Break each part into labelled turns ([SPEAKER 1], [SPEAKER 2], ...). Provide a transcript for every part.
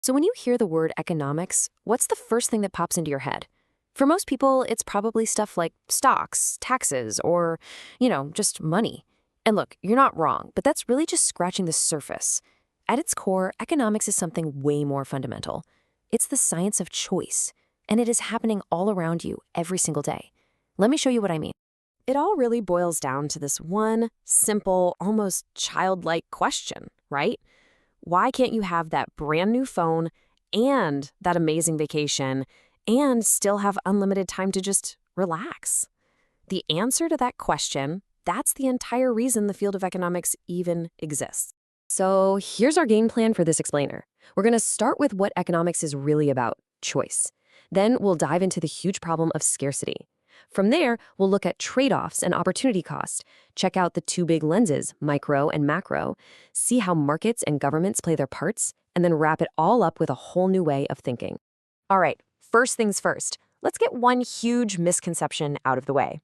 [SPEAKER 1] So when you hear the word economics, what's the first thing that pops into your head? For most people, it's probably stuff like stocks, taxes, or, just money. And look, you're not wrong, but that's really just scratching the surface. At its core, economics is something way more fundamental. It's the science of choice, and it is happening all around you every single day. Let me show you what I mean. It all really boils down to this one simple, almost childlike question, right? Why can't you have that brand new phone and that amazing vacation and still have unlimited time to just relax? The answer to that question, that's the entire reason the field of economics even exists. So here's our game plan for this explainer. We're going to start with what economics is really about, choice. Then we'll dive into the huge problem of scarcity. From there, we'll look at trade-offs and opportunity cost, check out the two big lenses, micro and macro, see how markets and governments play their parts, and then wrap it all up with a whole new way of thinking. All right, first things first, let's get one huge misconception out of the way.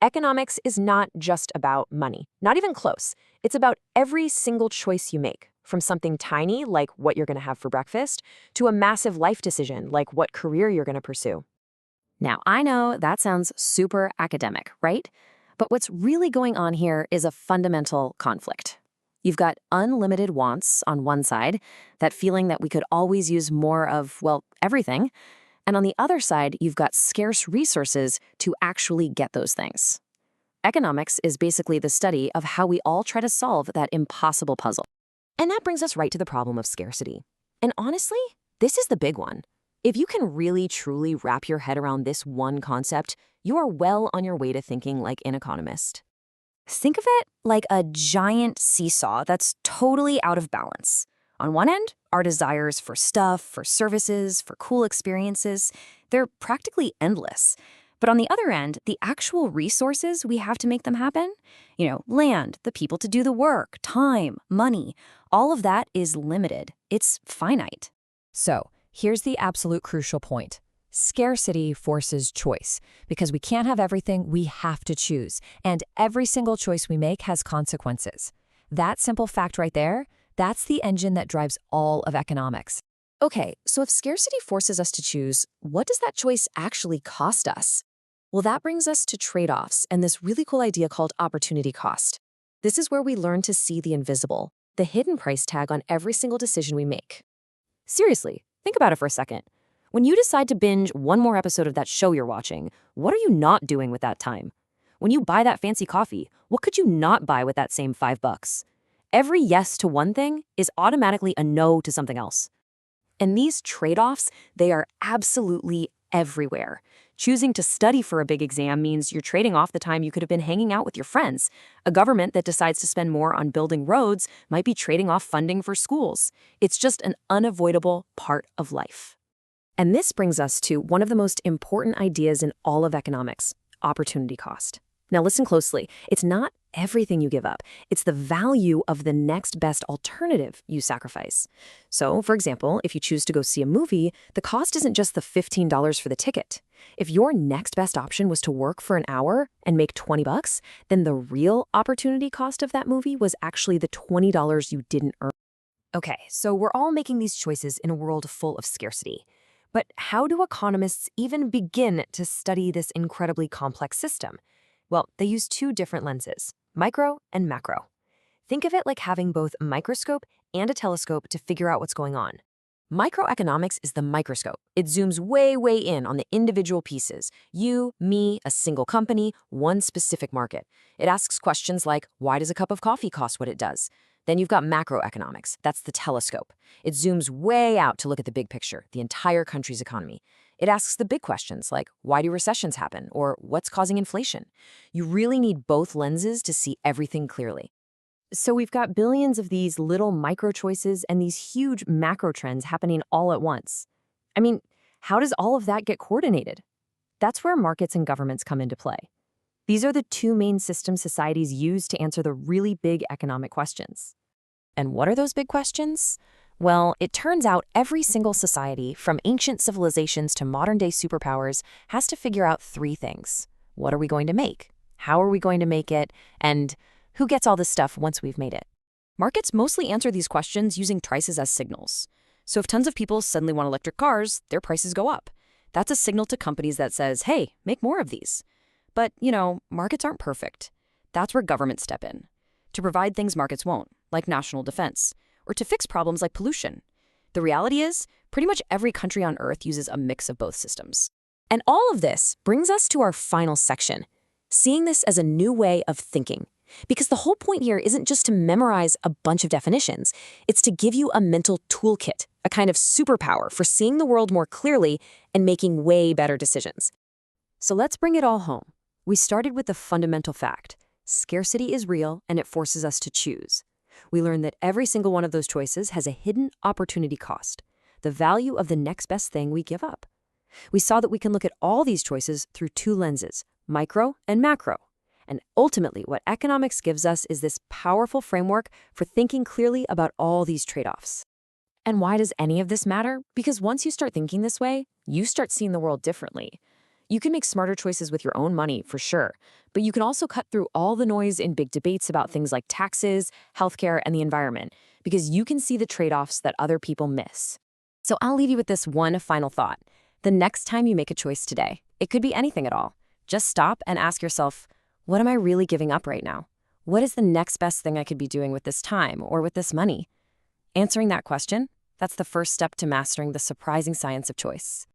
[SPEAKER 1] Economics is not just about money, not even close. It's about every single choice you make, from something tiny, like what you're going to have for breakfast, to a massive life decision, like what career you're going to pursue. Now, I know that sounds super academic, right? But what's really going on here is a fundamental conflict. You've got unlimited wants on one side, that feeling that we could always use more of, well, everything. And on the other side, you've got scarce resources to actually get those things. Economics is basically the study of how we all try to solve that impossible puzzle. And that brings us right to the problem of scarcity. And honestly, this is the big one. If you can really, truly wrap your head around this one concept, you are well on your way to thinking like an economist. Think of it like a giant seesaw that's totally out of balance. On one end, our desires for stuff, for services, for cool experiences, they're practically endless. But on the other end, the actual resources we have to make them happen, land, the people to do the work, time, money, all of that is limited. It's finite.
[SPEAKER 2] So, here's the absolute crucial point. Scarcity forces choice. Because we can't have everything, we have to choose. And every single choice we make has consequences. That simple fact right there, that's the engine that drives all of economics.
[SPEAKER 1] Okay, so if scarcity forces us to choose, what does that choice actually cost us? Well, that brings us to trade-offs and this really cool idea called opportunity cost. This is where we learn to see the invisible, the hidden price tag on every single decision we make. Seriously, think about it for a second. When you decide to binge one more episode of that show you're watching, what are you not doing with that time? When you buy that fancy coffee, what could you not buy with that same $5? Every yes to one thing is automatically a no to something else. And these trade-offs, they are absolutely everywhere. Choosing to study for a big exam means you're trading off the time you could have been hanging out with your friends. A government that decides to spend more on building roads might be trading off funding for schools. It's just an unavoidable part of life. And this brings us to one of the most important ideas in all of economics, opportunity cost. Now listen closely. It's not everything you give up. It's the value of the next best alternative you sacrifice. So, for example, if you choose to go see a movie, the cost isn't just the $15 for the ticket. If your next best option was to work for an hour and make $20, then the real opportunity cost of that movie was actually the $20 you didn't earn. Okay, so we're all making these choices in a world full of scarcity. But how do economists even begin to study this incredibly complex system? Well, they use two different lenses, micro and macro. Think of it like having both a microscope and a telescope to figure out what's going on. Microeconomics is the microscope. It zooms way, way in on the individual pieces. You, me, a single company, one specific market. It asks questions like, why does a cup of coffee cost what it does? Then you've got macroeconomics. That's the telescope. It zooms way out to look at the big picture, the entire country's economy. It asks the big questions like, why do recessions happen? Or what's causing inflation? You really need both lenses to see everything clearly. So we've got billions of these little micro choices and these huge macro trends happening all at once. I mean, how does all of that get coordinated? That's where markets and governments come into play. These are the two main systems societies use to answer the really big economic questions. And what are those big questions? Well, it turns out every single society, from ancient civilizations to modern-day superpowers, has to figure out three things. What are we going to make? How are we going to make it? And who gets all this stuff once we've made it? Markets mostly answer these questions using prices as signals. So if tons of people suddenly want electric cars, their prices go up. That's a signal to companies that says, hey, make more of these. But, markets aren't perfect. That's where governments step in. To provide things markets won't, like national defense, or to fix problems like pollution. The reality is, pretty much every country on Earth uses a mix of both systems. And all of this brings us to our final section, seeing this as a new way of thinking. Because the whole point here isn't just to memorize a bunch of definitions, it's to give you a mental toolkit, a kind of superpower for seeing the world more clearly and making way better decisions. So let's bring it all home. We started with the fundamental fact. Scarcity is real and it forces us to choose. We learned that every single one of those choices has a hidden opportunity cost, the value of the next best thing we give up. We saw that we can look at all these choices through two lenses, micro and macro. And ultimately, what economics gives us is this powerful framework for thinking clearly about all these trade-offs. And why does any of this matter? Because once you start thinking this way, you start seeing the world differently. You can make smarter choices with your own money, for sure, but you can also cut through all the noise in big debates about things like taxes, healthcare, and the environment, because you can see the trade-offs that other people miss. So I'll leave you with this one final thought. The next time you make a choice today, it could be anything at all. Just stop and ask yourself, what am I really giving up right now? What is the next best thing I could be doing with this time or with this money? Answering that question, that's the first step to mastering the surprising science of choice.